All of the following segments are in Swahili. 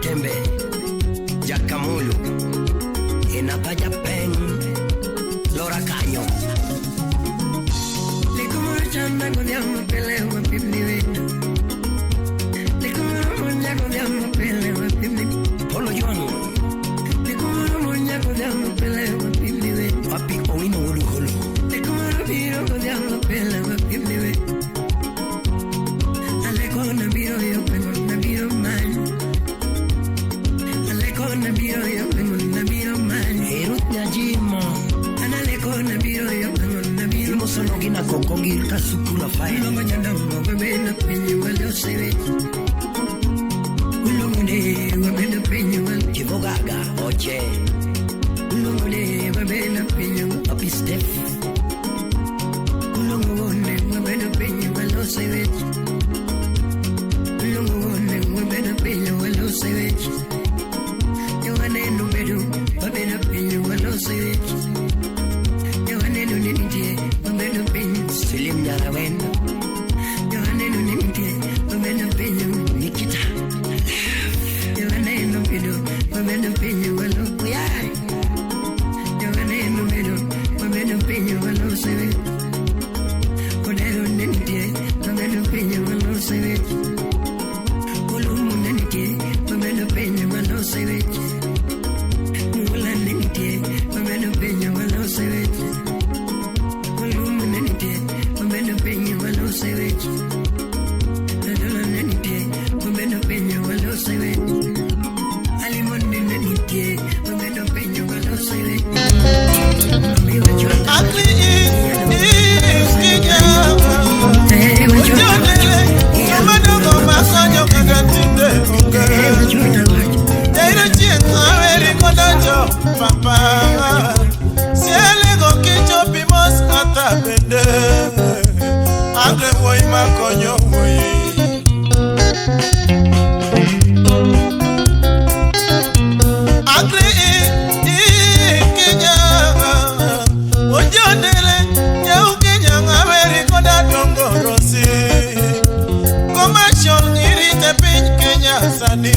Tembe, Jakamulu, Enapa Japan, Kokogil kasukula fai Manyanda wabena penye wale sewe Ulongone wabena penye wale Kivogaga oche Ulongone wabena penye wale Papi Steph Ulongone wabena penye wale sewe Ulongone wabena penye wale sewe Yawane numero wabena penye wale sewe Yawane nunindie wabena penye Silim Yarawena Yawane nunindie wabena penye Nikita Yawane numero wabena penye wale Kuyai Yawane numero wabena penye wale sewe Kodero nindie wabena penye wale sewe Ulumu nindie wabena penye wale sewe Mula nindie wabena penye wale sewe Ulumu nindie wabena penye wale sewe Nadala nindie wabena penye wale sewe Alimondi nindie wabena penye wale sewe Papa, si elle go kicho pimos ata bende, agre boy makonyo boy. Agre Kenya, ojonele nyau Kenya ngaveri koda dongo rosi. Commercial irite pin Kenya sani.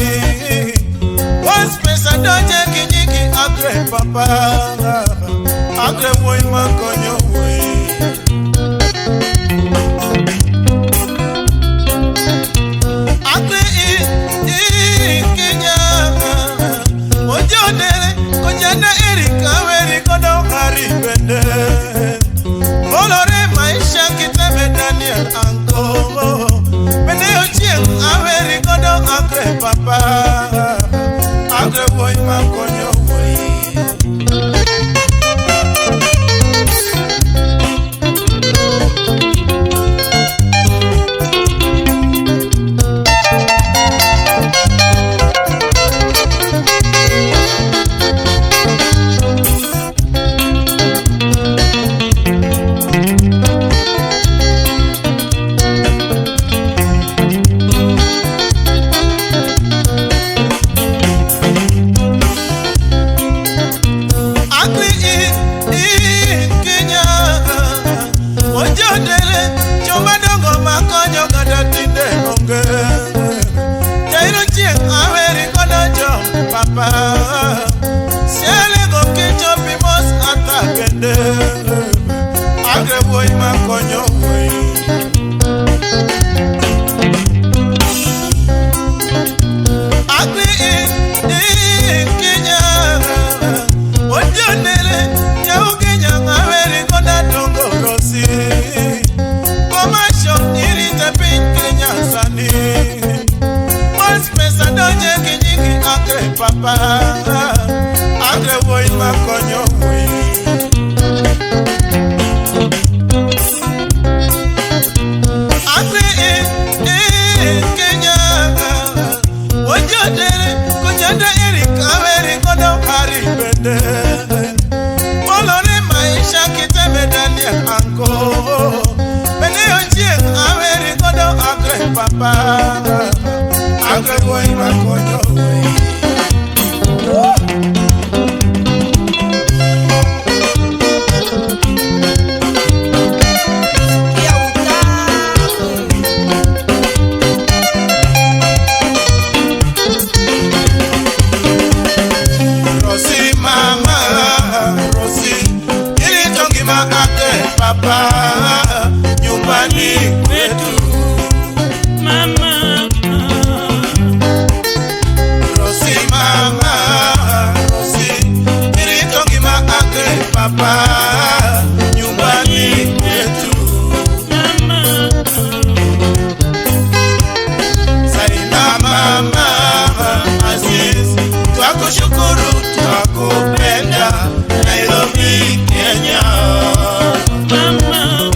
Once pesa doje kinyiki agre papa, agre boy makonyo boy. Agre Kenya, ojonele kojana erika veri kodo hari bende. Olore maisha kitebe Daniel Anko, bende yochien averi kodo agre papa. Agre boy makonyo boy. Papa, si elle go kicho pimos ata bende, agre boy makonyo boy. Agre Kenya, ojonele nyau Kenya ngaveri koda dongo rosi. Commercial irite pin Kenya sani. Once pesa doje kinyiki agre papa, agre boy makonyo boy. Agre Kenya, ojonele kojanda erika veri kodo hari bende. Olore maisha kitebe Daniel Anko, bende yochien averi kodo agre papa. Agre boy makonyo boy. Rosi mama, Rosi, ili tongi maake papa, nyumbani kwetu. Mama, Rosi mama, Rosi, ili tongi maake papa, nyumbani kwetu. Mama, Saina mama, Aziz, twakushukuru, twakupenda, Nairobi, Kenya. Mama,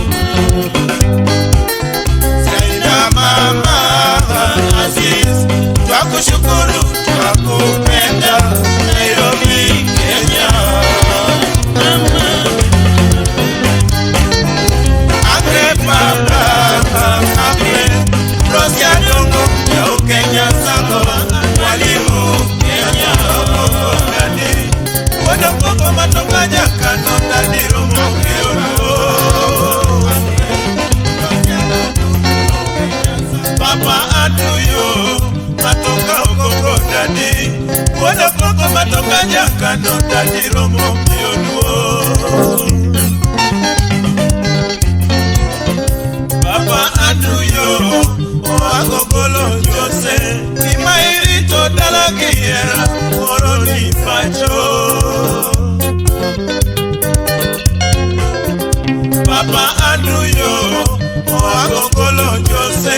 Papa Anuyo Oagogolo Jose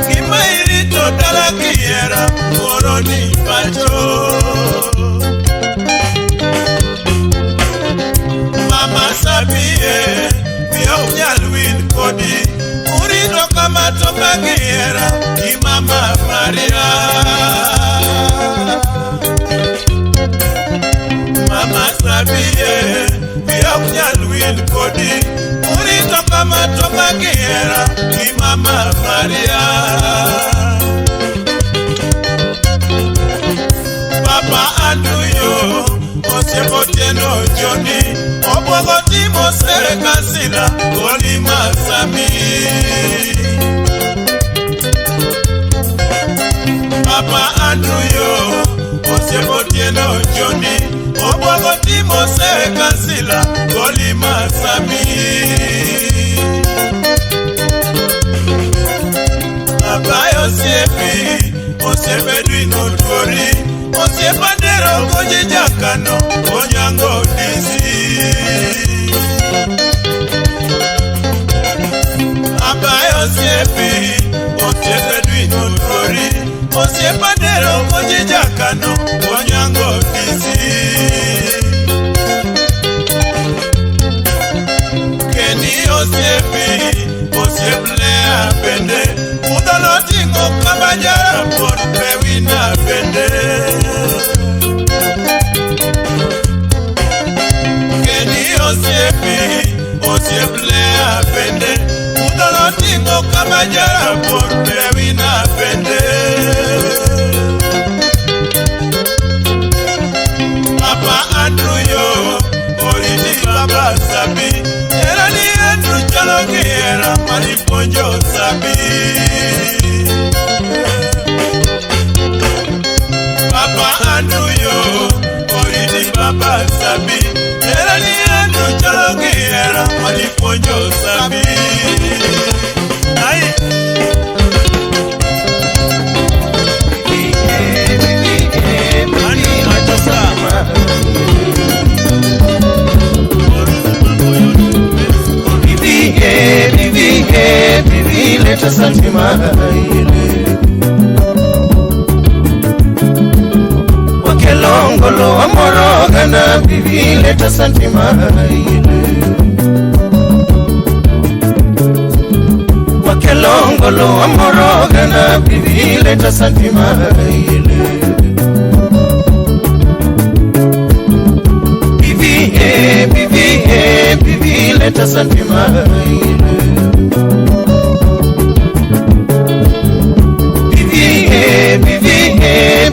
Kimairito Dala Kiera Koroni Pacho Mama Sabie Mionya Luin Kodi Urito kama toka Kiera Ki Mama Maria Mama Sabie Mionya Luin Kodi Urito kama toka Kiera Ki Mama Maria Papa Anuyo Oseboteno Joni Obogoti Mosere Kasila Olima Sami Papa Anuyo Oseboteno Joni Obogoti Mosere Kasila Olima Sami Papa Yosefi Osebedwi Notori Osebadero Koji Jakano Onyango Disi Papa Yosefi Osebedwi Notori Osebadero Koji Jakano Onyango Disi Keni Yosefi Oseblea Bende Udalotingo Kabajara Por Pewina Bende Keni Yosefi Oseblea Bende Udalotingo Kabajara Por Pewina Bende Papa Anuyo Oriti Baba Sabi Erani Andrew Chalogiera Mariponjo Sabi Papa Anuyo Oriti Baba Sabi Erani Andrew Chalogiera Mariponjo Sabi Aye Mani Matosa Bibi, let us Wakelongolo amorogana bibi let us Wakelongolo amorogana bibi let us Bibi, let us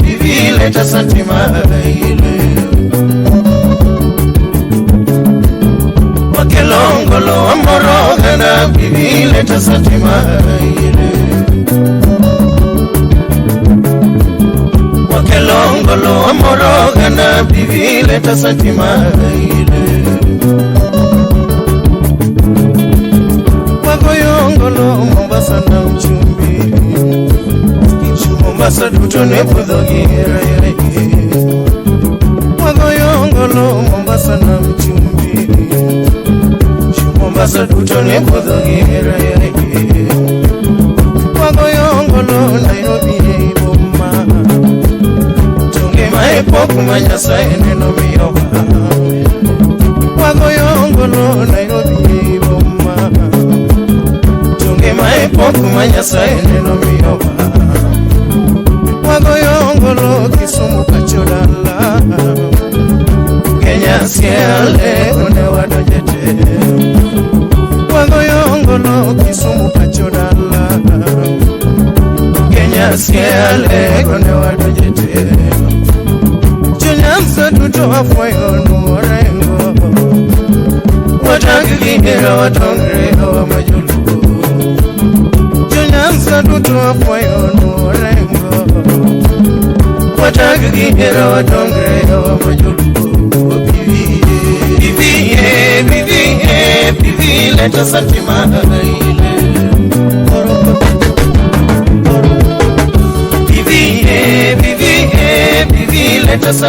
Bibi, let us Wakelongolo amorogana bibi let us Wakelongolo amorogana bibi let us Wagoyongolo Mombasa na uchumbi Mombasa tutone pudhogira Wagoyongolo Mombasa na uchumbi Mombasa tutone pudhogira Wagoyongolo Nairobi Boma Tunge maepoku manyasa eneno miyoba Wagoyongolo Nairobi Boma Tunge maepoku manyasa eneno miyoba Wagoyongolo Kisumu Kachorala Kenya siale one wadojete Wagoyongolo Kisumu Kachorala Kenya siale one wadojete Chunyanza tuto afwayo nuorengo Watangigihira watongre hawa majulu Chunyanza tuto afwayo nuorengo Watangigihira watongre hawa majulu Bibi, let us Bibi, let us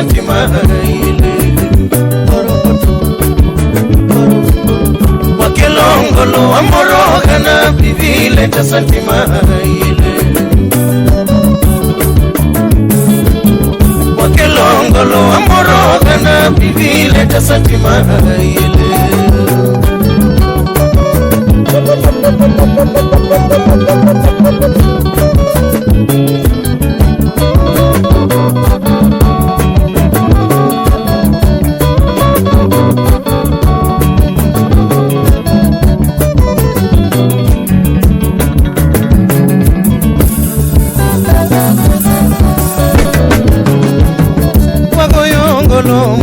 Wakelongolo Wakilongolo amorogana bivile tasantimaile. Wakilongolo amorogana bivile tasantimaile.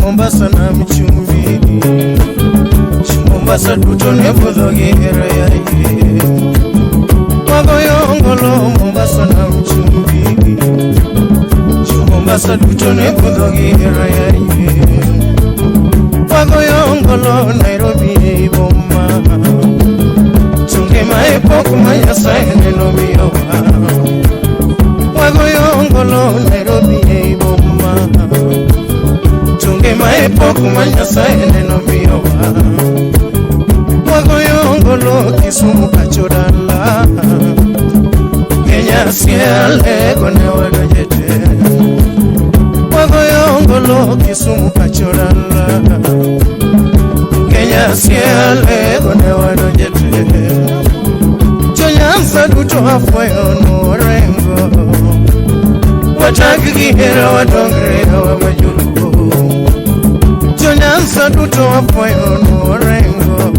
Mombasa na mchumbi Mombasa tutone budogera yaye Wagoyongolo Mombasa na mchumbi Mombasa tutone budogera yaye Wagoyongolo Nairobi bomba Tunge maepoku manyasaye neno miyoha Wagoyongolo Nairobi bomba Tunge maepoku manyasaye neno miyoha Wagoyongolo Kisumu kachorala Kenya siale kone wadojete Wagoyongolo Kisumu kachorala Kenya siale kone wadojete Chonyansa duto hafuyo nurengo Watakigihera wadongrea wa majuluko Chonyansa duto hafuyo nurengo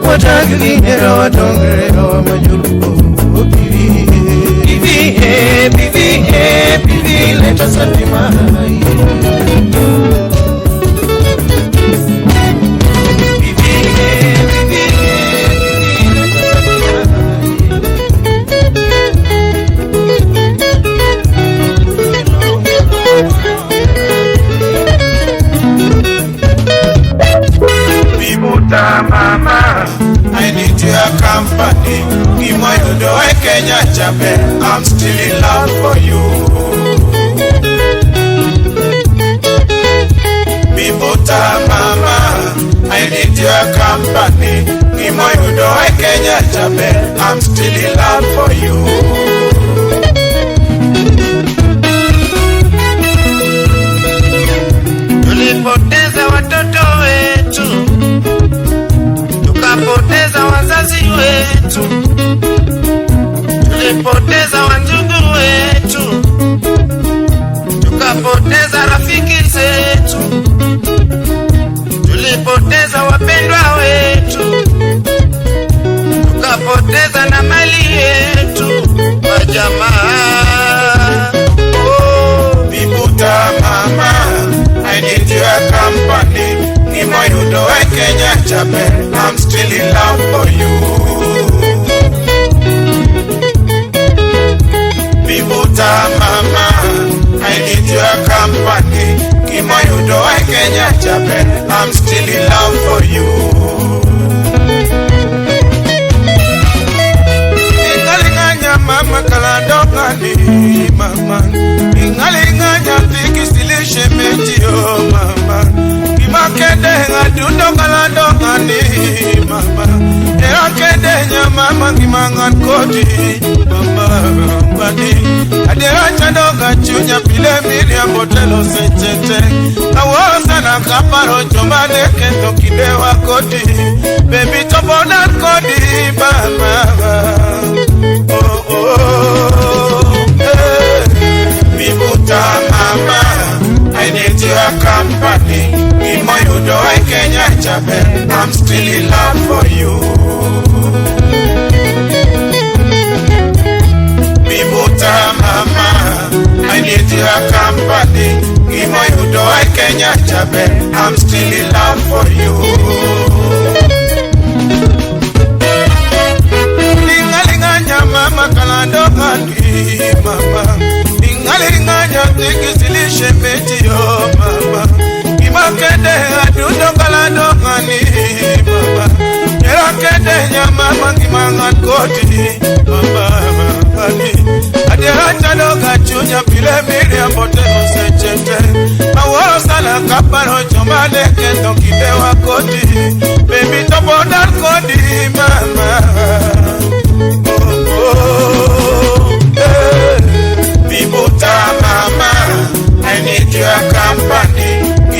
Watakigihera wadongrea wa majuluko Bibi, leta santima Mama, I need your company. Give my do Kenya Japan. I'm still in love for you. Bibuta mama, I need your company. Give my do Kenya Japan. I'm still in love for you. Tulipoteza watoto wetu, tukapoteza wazazi wetu, tulipoteza wandugu wetu, tukapoteza rafiki zetu, tulipoteza wapendwa wetu, tukapoteza na mali yetu wa jamaa. Oh, Bibuta mama, I need your company. Imoyudo wa Kenya Japan, I'm still in love for you. Bibuta mama, I need your company. Imoyudo wa Kenya Japan, I'm still in love for you. Ingalinganya mama kalandokani mama, ingalinganya tikisilishe metio mama. Makede ngadundo kalandokani mama, era kede nya mama kimangan kodi mama badi, adera chandoga chunya pile milia botelo sechete, awosa na kaparo chomane kento kidewa kodi, baby toboda kodi mama. Oh oh, hey. Bibuta mama, I need your company. Imoyudo wa Kenya Japan, I'm still in love for you. Bibuta mama, I need your company. Imoyudo wa Kenya Japan, I'm still in love for you. Ningalinganya mama kalandokani mama, ningalinganya tikisilishe metio mama. Makede adundo kalandokani mama, era kede nya mama kimangan kodi mama badi, adera chandoga chunya pile milia botelo sechete, awosa na kaparo chomane kento kidewa kodi, baby top Tukapona kodi mama. Bibuta mama, I need your company.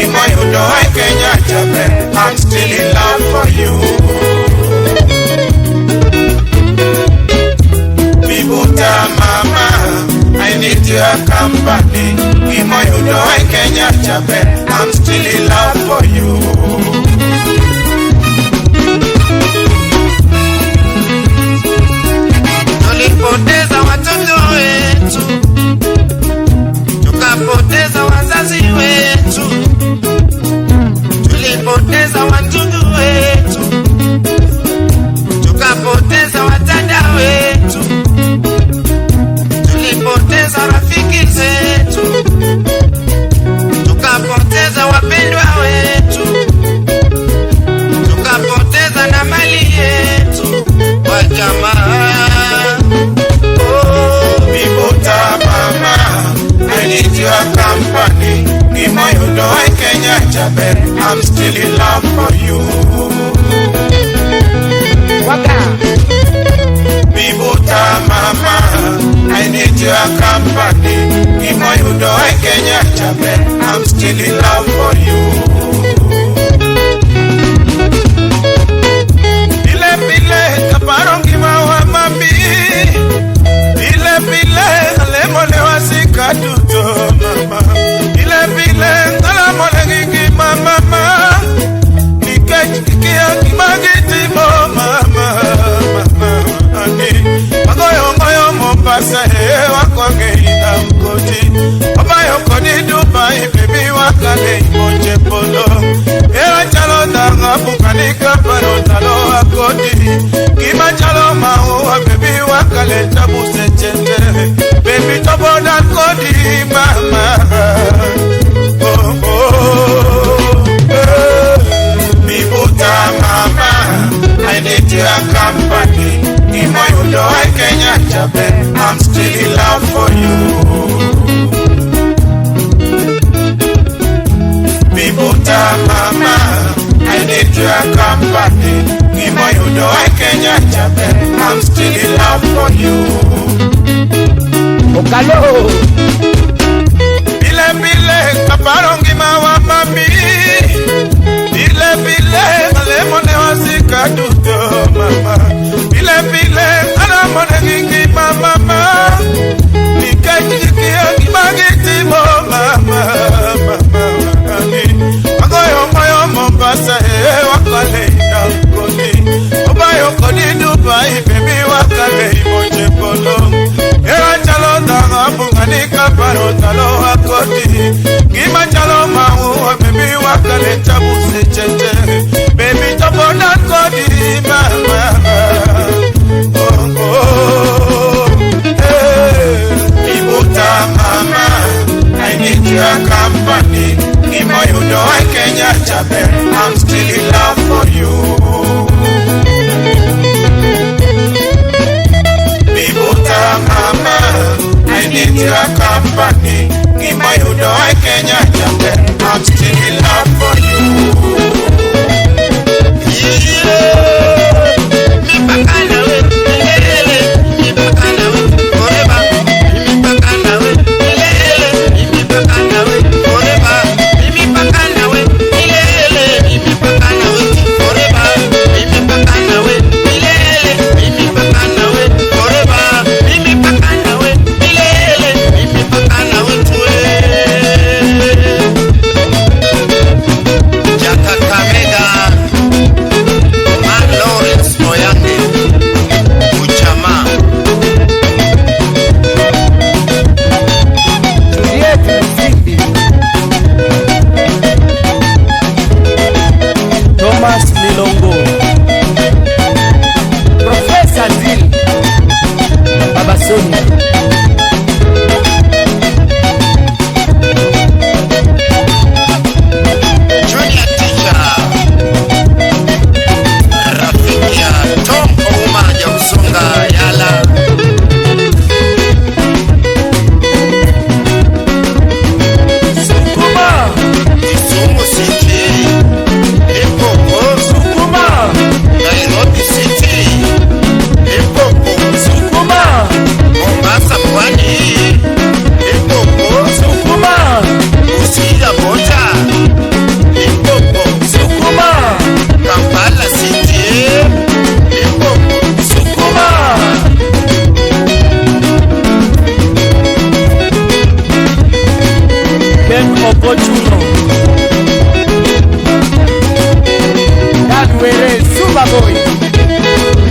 Imo you know I Kenya Japan, I'm still in love for you. Bibuta mama, I need your company. Imo you know I Kenya Japan, I'm still in love for you. Tulipoteza watoto wetu, tukapoteza wazazi wetu, tulipoteza wandugu wetu, tukapoteza watanda wetu, tulipoteza rafiki zetu, tukapoteza wapendwa wetu, tukapoteza na mali yetu wa jamaa. I need your company. Imo you know I Kenya Japan, I'm still in love for you. Waka Bibuta mama, I need your company. Imo you know I Kenya Japan, I'm still in love for you. Bile bile kaparongi mawa mami, bile bile alemole wasika tuto mama, bile bile alemole gigi mama, nikachikia kimagiti mo mama, ani magoyo ngoyo Mombasa wakwange ina mkoti, obayo kodi Dubai baby wakale imoche polo, era chalo danga bukanika paro talo akodi, kima chalo maua baby wakale tabuse chete, baby tobo na kodi mama. Oh oh, Bibuta mama, I need your company. Imo you know I Kenya Japan, I'm still in love for you. Bibuta mama, I need your company. Imo you know I Kenya Japan, I'm still in love for you. Okalo Bile bile kaparongi mawa mami, bile bile alemone wasika tuto mama, bile bile alemone gingi mama, nikachikia kimagiti mo mama, magoyo ngoyo Mombasa wakale ina mkoni, obayo kodi Dubai baby wakale imoche polo, era chalo danga bunganika paro talo akodi, gima chalo maua baby wakale tabuse chete, baby topo na kodi mama. Oh oh, hey, Bibuta mama, I need your company. Imo you know I Kenya Japan, I'm still in love for you. Bibuta mama, I need your company. Imo you know I Kenya Japan, I'm still in love for you. Yeah, mi pakana we, mi pakana we, forever. Mi pakana we, mi pakana we, forever. Mi pakana we, mi pakana we, forever. Mi pakana we, mi pakana we, forever. Mi pakana we, mi pakana we, Jaka Kamega. Were Super Boy.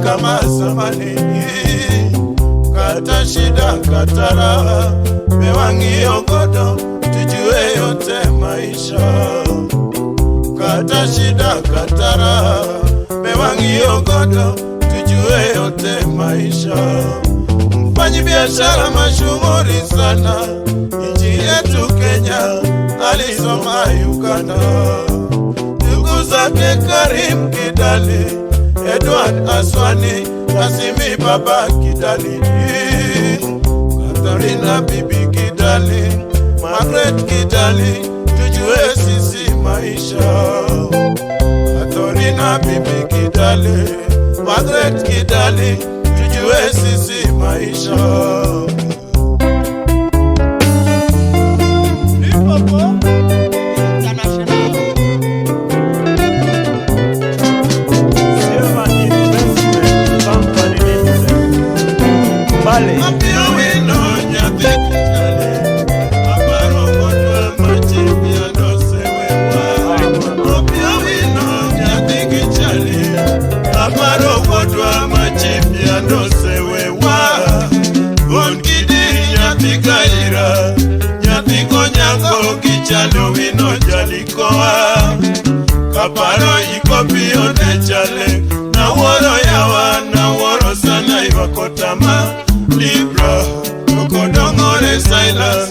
Kama zamani kata shida katara mewangi ogodo tujue yote maisha kata shida katara mewangi ogodo tujue yote maisha mfanyi biashara mashuhuri sana nchi yetu Kenya alisoma Uganda ndugu zake Karim Kidali Edward Aswani, Kasimi Baba Kidali, Katarina Bibi Kidali, Margaret Kidali, tujue sisi maisha. Katarina Bibi Kidali, Margaret Kidali, tujue sisi maisha. Chalo wino jalikoa Kaparo iko pio ne chale Na woro yawa na woro sana iwakotama Libra Ukodongore Silas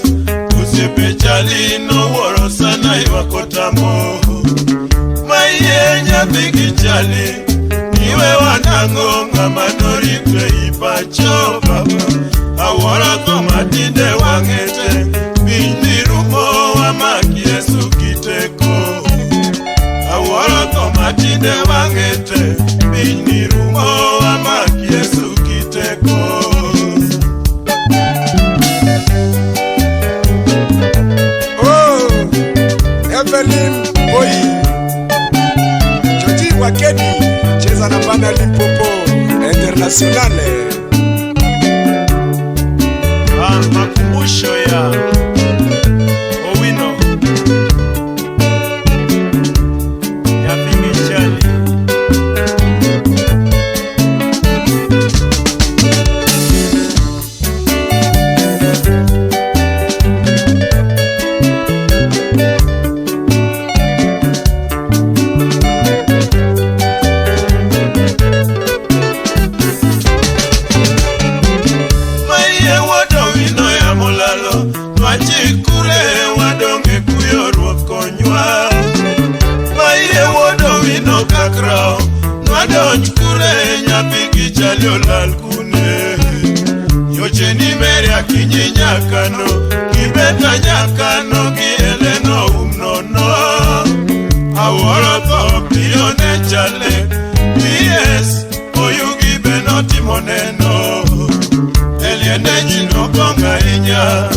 Usipe chali no woro sana iwakotamo Maiye nyapiki chali Niwe wanango ngamadori kwe ipacho baba Awara komatide wangete Bindirumo wamaki Yesu kiteko Awara komatide wangete Bindirumo wamaki Yesu kiteko Oh, Evelyn Boy Joji Wakeni cheza na bana Limpopo Internationale makumbusho ya Owino ya Bingishali Chikure wadonge kuyoruok konywa Maiye wodo wino kakrao Nwadonj kure nyapiki chali olal kune Yoche ni meri akinyi nyakano Kibeta nyakano kieleno umnono Aworo ko piyone chale Yes, oyugi benoti moneno Eliene jino konga inya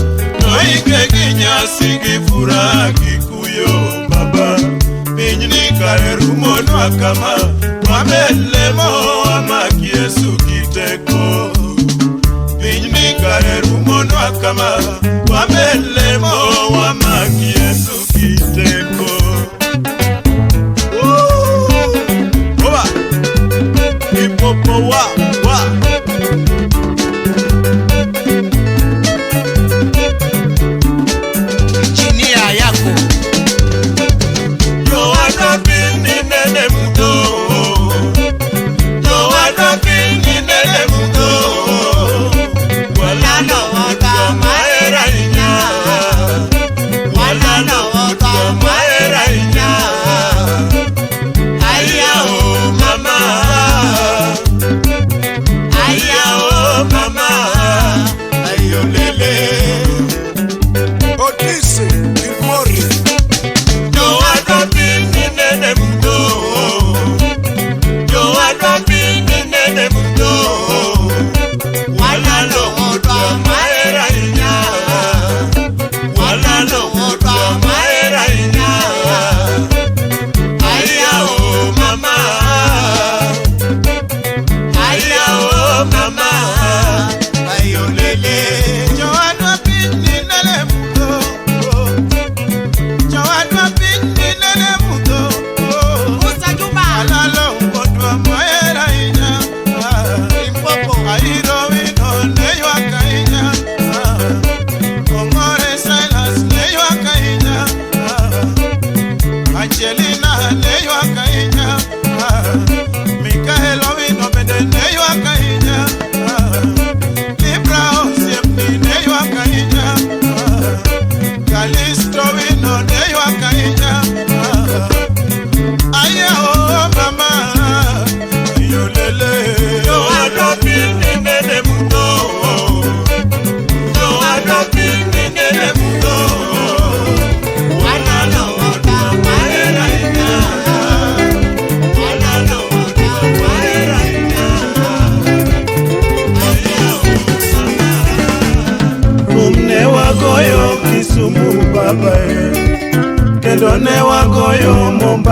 Noike kinyasi kifura kikuyo baba Minyini kare rumonwa kama Wamelemo wamaki Yesu kiteko Minyini kare rumonwa kama Wamelemo wamaki Yesu kiteko Oba Ipopo wa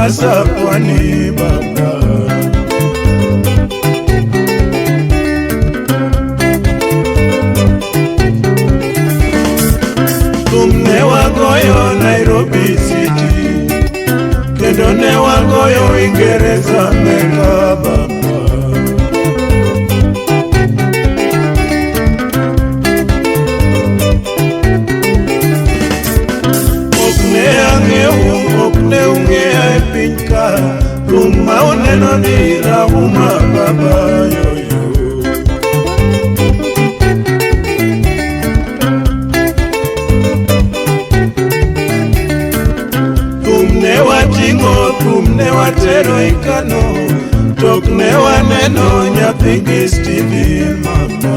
Mombasa pwani baba. Tumne wagoyo Nairobi City, kendo ne wagoyo Uingereza Meka baba. Okne ung'eya e piny ka, ruma uneno ni rahuma baba yoyo. Thumne wating'o, thumne watero e Kano, tok ne waneno nyathi gi Stephen mama.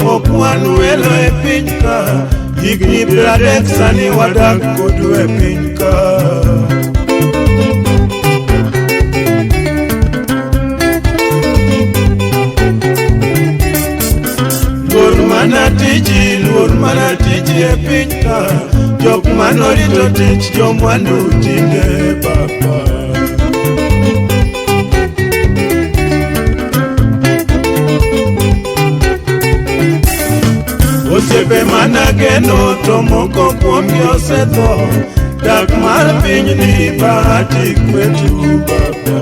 Okwan welo e piny ka, higni 30 sani wadak kodu e piny ka. Luor mana tiji e piny ka, jok manorito tich jomwandu tinde baba. Osiepe manageno to moko kuomgi osetho, dak mar piny ni bahati kwetu baba.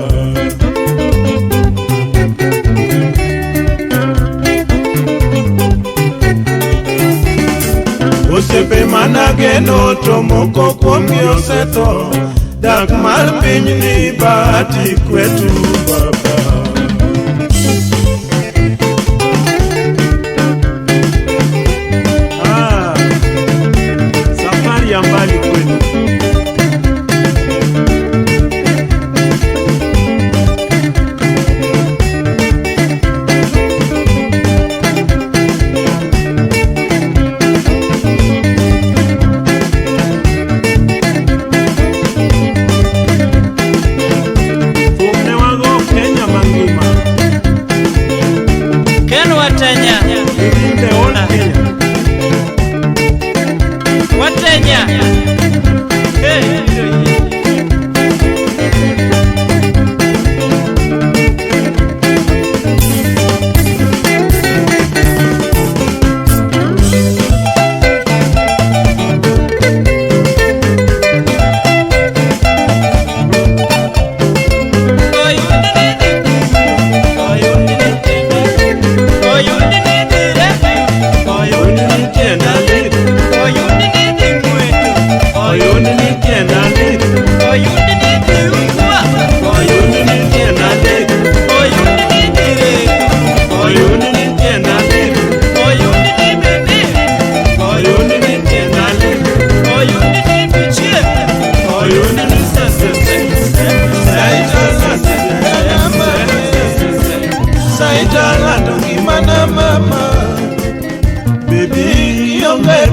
Osiepe manageno to moko kuomgi osetho, dak mar piny ni bahati kwetu baba. Mbali kwenu. Thumne wago Kenya mangima. Ken watenya. Inde ona Kenya. Watenya.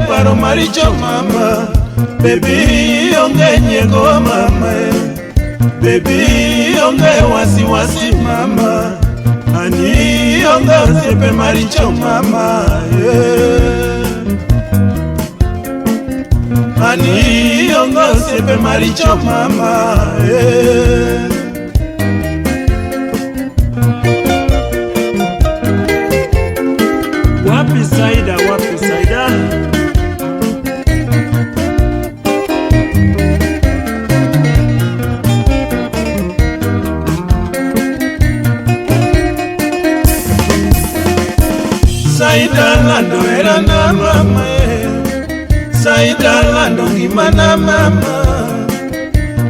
Paro maricho mama, baby onge nyego mama, baby onge wasi mama, ani onge osiepe maricho mama, yeah. Ani onge osiepe maricho mama, yeah. Wapi Saida, wapi Saida? Saida lando era na mama, Saida lando gimana mama,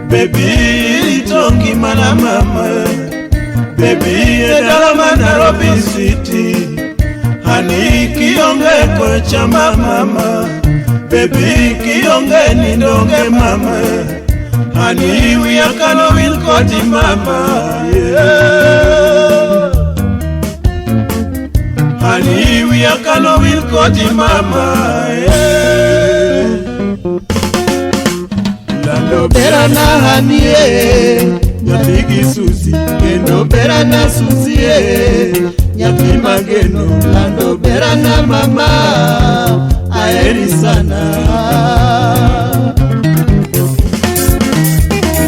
baby tongi mana mama, baby edalama Nairobi City, hani kionge kocha mama, baby kionge nindonge mama, hani wiyakano wilkoti mama, yeah. Hani wiyakano wilkoti mama, yeah. Lando bera na hanie, nyatigi Susi, kendo bera na Susi, nyathi mageno lando berana mama aheri sana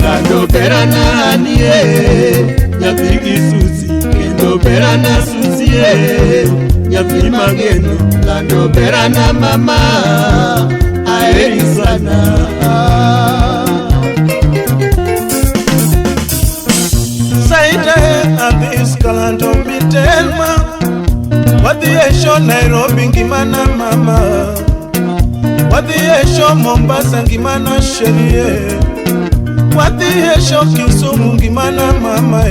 lando berana anie nyathi Susi kendo berana Susi nyathi mageno lando berana mama aheri sana Saite abis kalanto mitelma Wadhiesho Nairobi ngimana mama Wadhiesho Mombasa ngimana sherie Wadhiesho Kisumu ngimana mama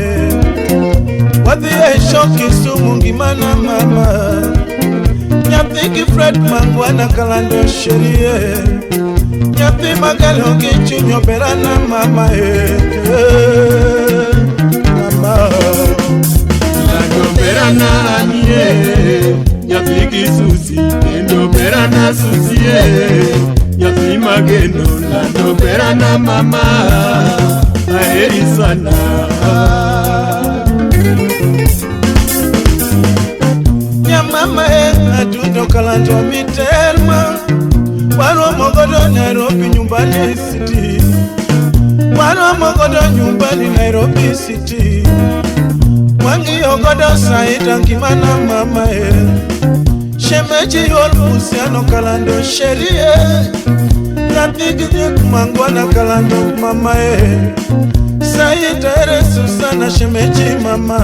Wadhiesho Kisumu ngimana mama Nyathi Fred Mangwana kalando sherie Nyathi Magalo Kichunyo berana mama lando berana anie nyathi Susi kendo berana Susi nyathi mageno lando berana mama aheri sana Nyamama atundo kalando mitelma Wano mogodo Nairobi nyumbani city Wano mogodo nyumbani Nairobi city Wangi yogodo Saita ngimana mama Shemeji yol Usiano kalando sherie Nyathi Gijek Mangwana kalando mama Saita ere Susana shemeji mama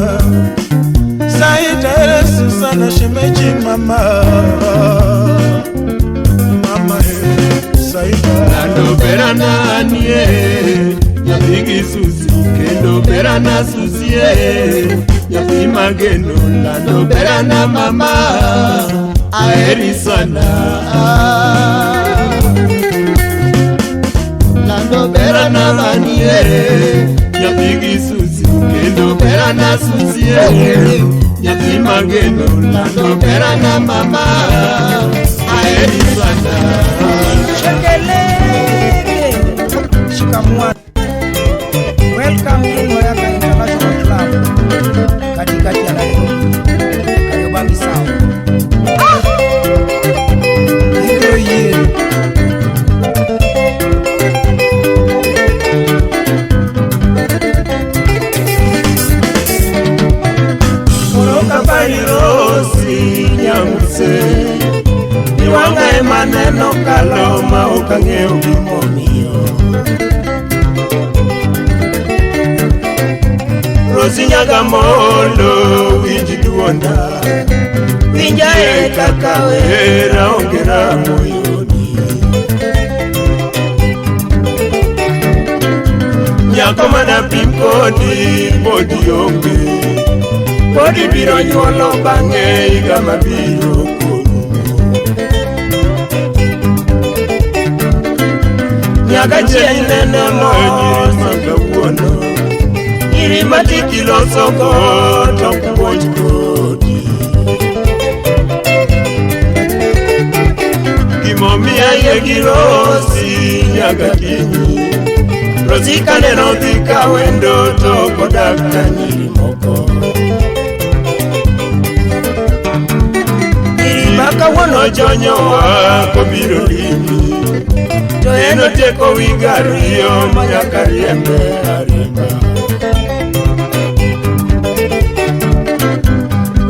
Saita ere Susana shemeji mama Mama Saita lando berana anie nyathi Susi kendo berana Susi nyathi mageno lando berana mama aheri sana lando berana anie nyathi Susi kendo berana Susi nyathi mageno lando berana mama aheri sana Shikamwa. Welcome in Moyaka International Club. Katikati ya Nairobi. Kariobangi Sound. Hivyo yeye. Koroka Rosi nyamuse Niwanga maneno kaloma ukangeo gimomiyo Rosi nyaga molo winji duonda Winja kaka wera ongera moyoni Nyako mana pimpodi podi onge Podi biro nyuolo bange iga mabiro korumo Nyaga chieng nene mo nyiri magawuono Nyiri matiki loso go tok puonj kodi Gimomiya ye gi Rosi nyaga kinyi Rosi kane rodhi ka wendo to kodak ka nyiri moko Maka wono jonyo wako biro limi To eno teko wigario manyaka riembe ariemba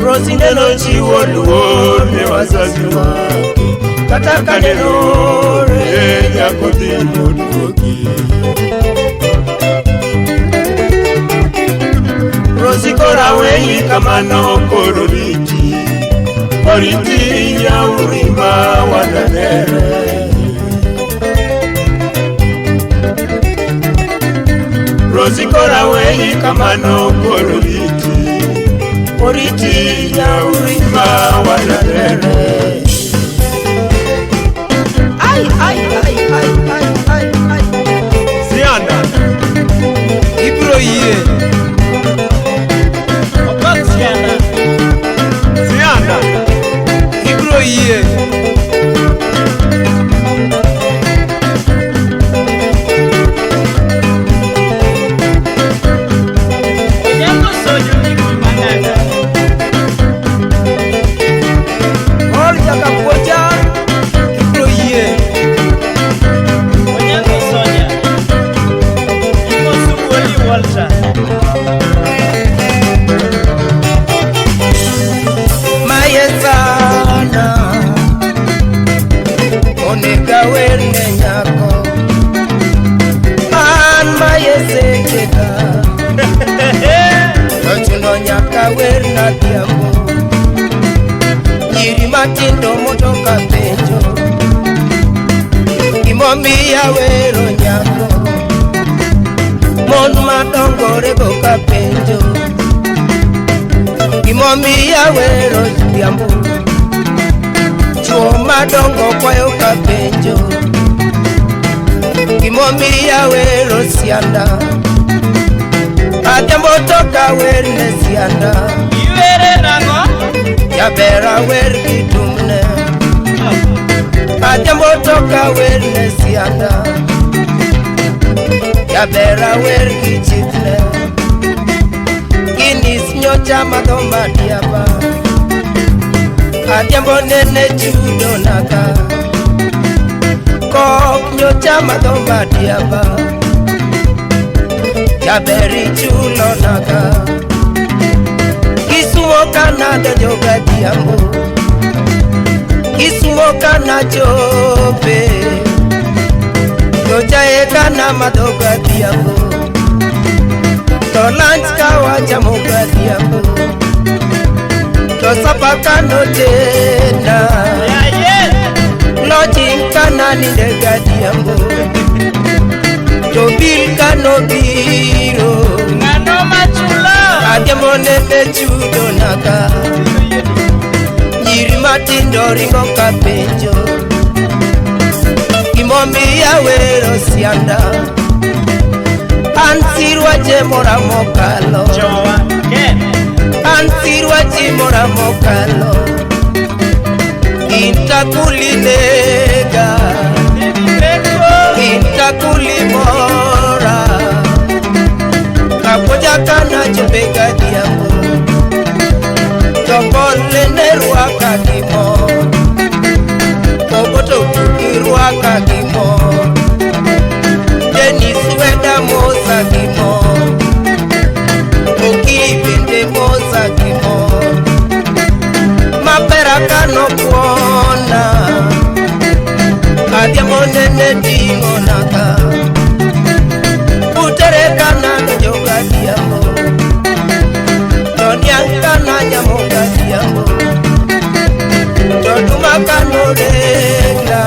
Rosi neno chiwo luor ne wazazi wake Kata kaneno re nyako dhimo duogi Rosi kora weyi kamano koro riti Oriti nyaurima wananere Rosi kora weyi kamano kororiti Oriti nyaurima wananere Ay, ay, ay, ay, ay, ay, ay Sianda Ibro yie Sianda Ibro yie chaka kuocha kibro yie. Onyango Sonya. Imo Subuoli Walter. Mayesana onega werne nyako an mayesekeka ochuno nyaka werna dhiambo nyiri matindo motoka penjo gimomiya wero nyako mon madongore go ka penjo gimomiya wero dhiambo chuo madongo kwayo ka penjo gimomiya wero sianda adhiambo toka werne sianda Iwere nango? jabera wer gitumne adhiambo toka werne sianda jabera wer gichikne ginis nyocha madho madiaba adhiambo nene chudo naga kok nyocha madho madiaba jaberi chulo naga kisumo kana donjo gadhiambo kisumo kana chope tochae kana madho gadhiambo to lunch kawachamo gadhiambo to sapa kano tena lodging kana ninde gadhiambo to bill kano biro Ngano machulo? adhiambo nene chudo naga nyiri matindo ringo ka penjo gimomiya wero sianda an sirwache mora mokalo Jowa. Ken. an sirwache mora mokalo intakulinega Beko. intakulimora kapoja kana chopeka diambo topole ne ruaka gimo koboto tuki ruaka gimo Denis weda mosa gimo Oki bende mosa gimo Mapera kano kuona Adhiambo nene dingo naga Utere kana dojoga diambo Tonyang kana nyamoga diambo Toduma kano regla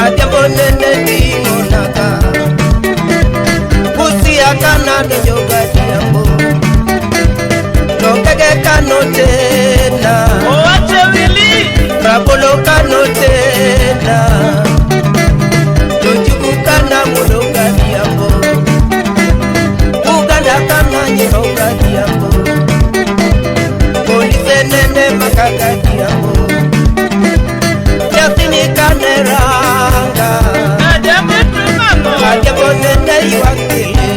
Adhiambo nene dingo naga Usia kana dojoga diambo Tokege kano tena Owache wili. Rabolo kano tena Tojuku kana mudoga diambo Uganda kana nyehoga diambo Polise nene makaka diambo Yasini kane ranga Adhiambo tumango. Adhiambo nene yuakile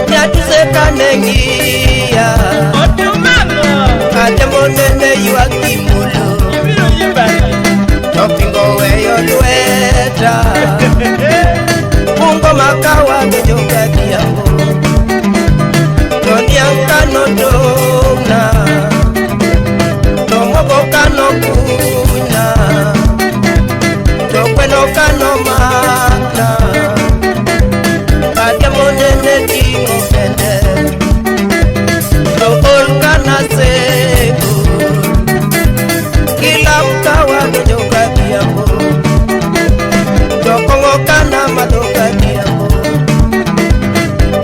Nyatuse kane ngia Otumango. Adhiambo nene yuakimulo Ibiro yibari. Topingo weyo lweta Mungo makawa gojoga diambo Tonyang kano dona Tomogo kano kunya Tokweno kano magna Adhiambo nene dingo bende Tokol kana sego Kila mkawa gojoga diambo Tokongo kana madoga diambo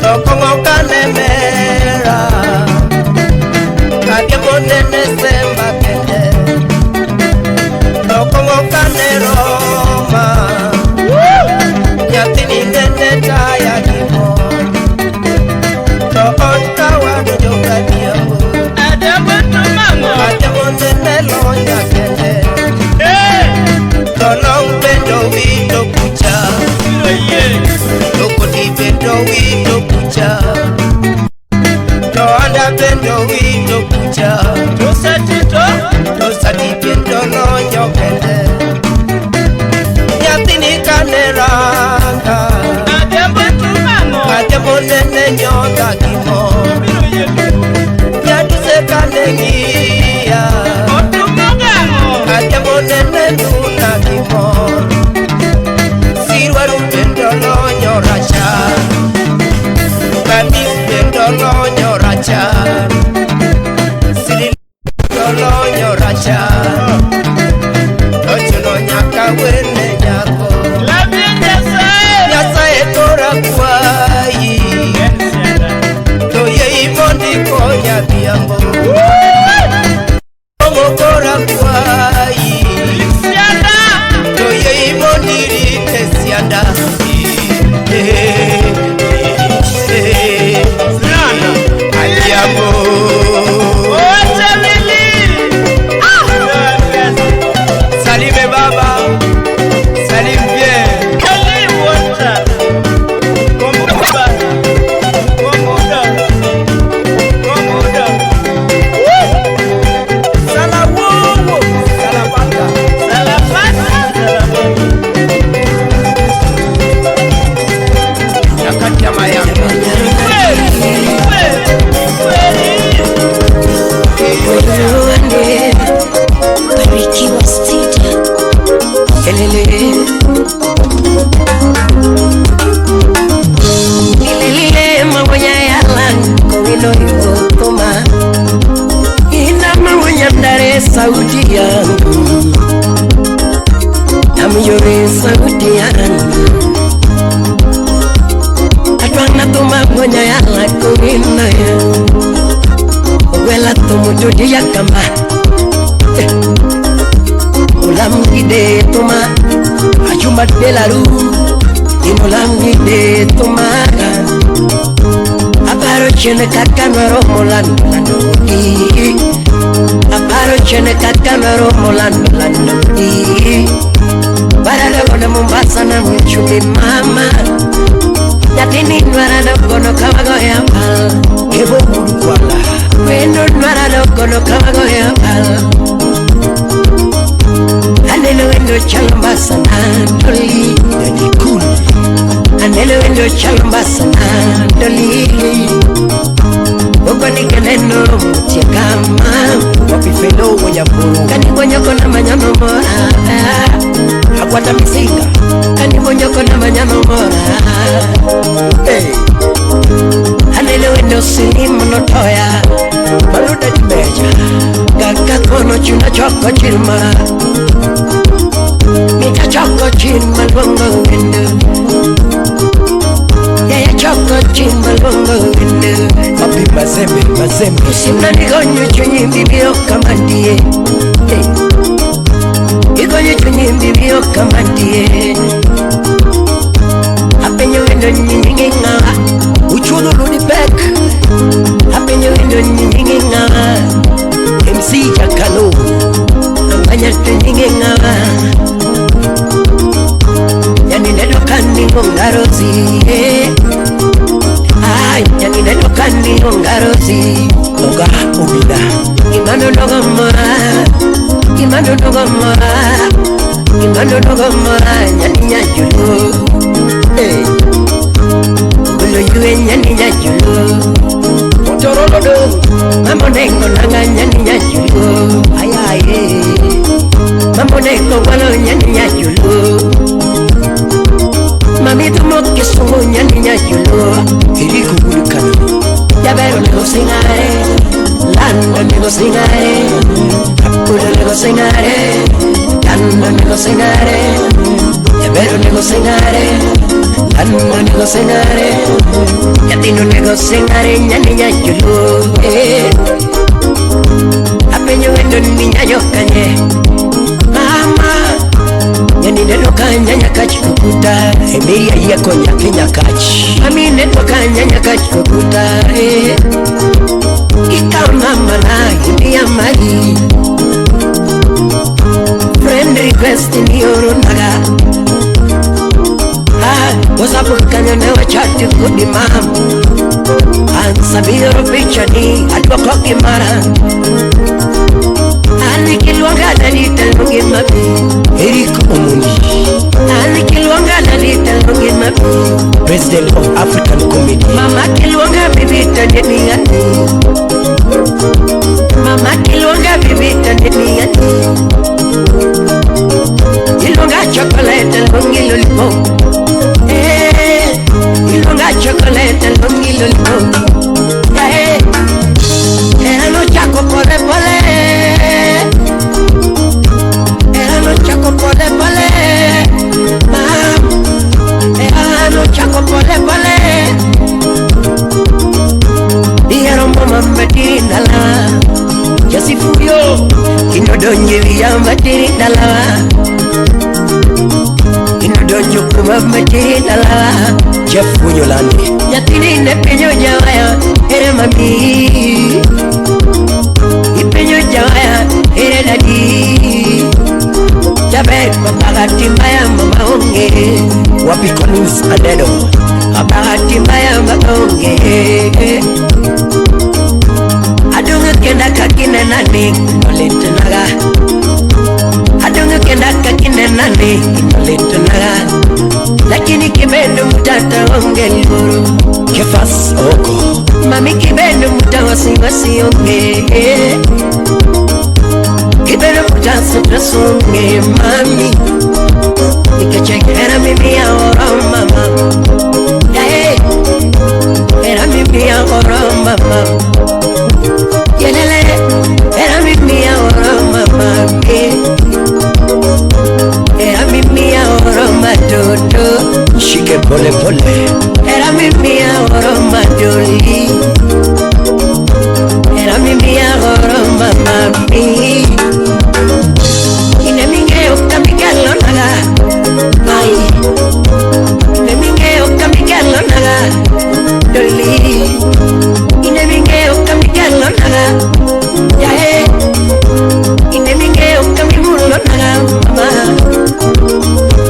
Tokongo kane mera Adhiambo nene semba kende Tokongo kane roma pacha ochuno nyaka wene nyako Nyasaye kora kwayi to ye imondi konya biambo Omo kora kwayi to ye imondi rite sianda Ayamo Salime baba Salim bien Barikiwa Studio. Ilele mawonya yalan Kowino yutuma Ina mawonya mdare Saudi yangu Namiyore Saudi yangu Atwana tuma mawonya yalan Kowino yangu Wela tumujudi ya kama Ulam gide tuma Ajuma delaru Inulam gide tuma Aparo chene kakanaro molanodi Aparo chene kakanaro molanodi Barada gona Mombasa na mchumi mama Yatini nwarada gono kawago ya pal Ebo urukwala Wendo nwarada gono kawago ya pal Anelo wendo chalambasa na doli Yani cool Anelo wendo chalambasa na doli Ogoni keneno mtia kama Wapifelo wanyapuru Kani bonyoko na manyano mora Hakwata misinga Kani bonyoko na manyano mora Anelo wendo silimu notoya Maluda dimeja Gaka kono chuna choko chilma Mika choko chilma longo windu Yaya choko chilma longo windu Papi mazembe Usimna nigonyo chunyi mbibio kamandie Igonyo chunyi mbibio kamandie Apenyo wendo nyingi nga Uchuno luni pek Apenyo wendo nyingi nga MC Jakalo Amanya nyingi nga Yani neno kani ngongarozi Ay, yani neno kani ngongarozi Noga umina Imano noga mora Imano noga mora Imano noga mora Yani nyajulu Hey Ulo yue nyani nyajulu Motorolodo Mambo nengo nanga nyani nyajulu Ayaye Mambo nengo walo nyani nyajulu Mami tumo kisungu nyani nyajulu Iriku bulukana Yabero nego singare Lando nego singare Kapuro nego singare Lando nego singare Yabero nego singare Lando nego singare Yatino nego singare nyani nyajulu Apenyo wendo ninya yokanye Mama Yani neno kanya nyakachi kukuta Emiria yako nyake nyakachi Mami neno kanya nyakachi kukuta Ika unamala hindi ya mali Friend request ni urunaga Wasapu kanya newa chati kudi mam Ansabiro picha ni atwa koki mara Ani kilwanga dalita lungi mapi Eric Omondi Ani kilwanga dalita lungi mapi President of African Comedy Mama kilwanga bibita deni yati Mama kilwanga bibita deni yati Ilwanga chocolate lungi lollipop Ilwanga chocolate lungi lollipop Era no chaco pole pole inodonje wiya matiri dalawa, inodonjo kuma matiri dalawa. Jeff Munyolandi nyatini ne penyo jawaya ere mami, ipenyo jawaya ere dadi. Jaber mabagati mbaya mama onge, wapi Collins Adedo mabagati mbaya mama onge. Adunga kenda kakine nani noletenaga, adunga kenda kakine nani noletenaga, lakini kibendo mutata onge liburu. Kefas Oko mami kibendo mutawasi wasi onge, kibendo mutasa prasonge mami, ikachekera mimi ya oro mama, era mimi ya oro mama, yelele era mimi ya oro mama, era mimi ya oro matoto, shike pole pole, era mimi ya oro madoli, era mimi ya oro mama. Ine minge ukamigalo naga, ai, ine minge ukamigalo naga, doli, ine minge ukamigalo naga, yae, ine minge ukamimulo naga, mama,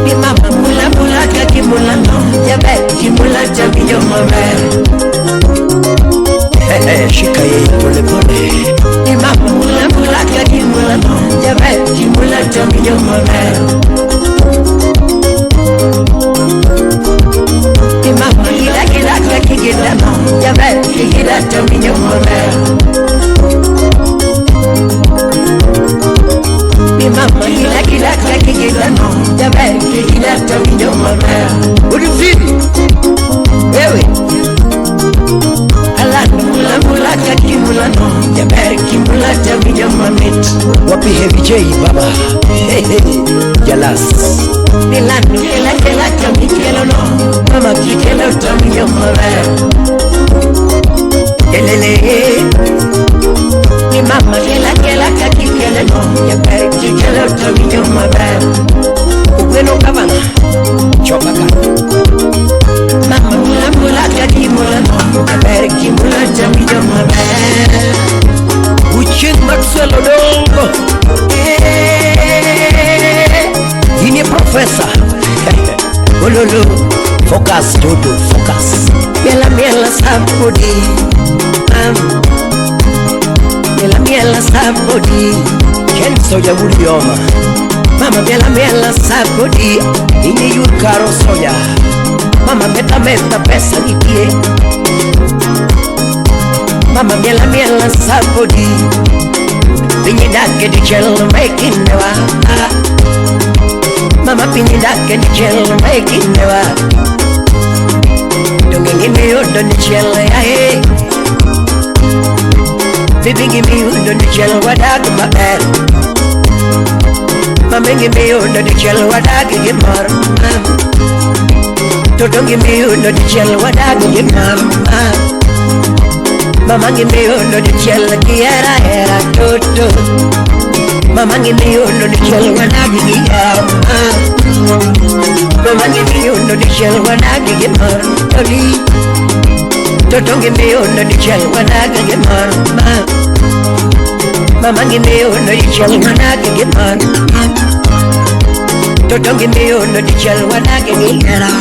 ni mama mula mula kaki mula no, yabe kimula jabiyo mama, shikaye pole pole, ni mama mula mula kaki mula no, yabe kimula jabiyo mama, ni mama kila kaki gila no, yabe kila jabiyo mama, ni mama kila kaki gila no, yabe kila jabiyo mama. Udufini wewe mula mula kaki mula no, yabe kimula jabiyo mama. Wapi Heavy J baba, hey hey, Jalas Milano kela kami kelo no, mama kikelo jabiyo mama, yelele, ni mama kela kaki kelo no, yabe kikelo jabiyo mama. Ugweno kabana chopaka, mama mula mula kaki mula no, yabe kimula jabiyo mama. Uchin Maxwell Odongo, ini professor Ololo, focus Dodo, focus. Miela sabodi, miela sabodi, Kenso ya Wulioma. Mama miela sabodi, ini yukaro soya. Mama meta pesa nikie. Mama miela sabodi, pinyi dake di chel making newa. Mama pinyi dake di chel making newa. Don't give me undo di chel ya. Baby give me undo di chel wadag maber. Mama give me undo di chel wadag gimar. Don't give me undo di chel wadag gimar. Mama give me undo di chel kiera era toto. Mama give me undo di chel wadag gimar. Mama give me undo di chel wadag gimar. Don't give me undo di chel wadag gimar. Mama give me undo di chel wadag gimar. Don't give me undo di chel wadag gimar.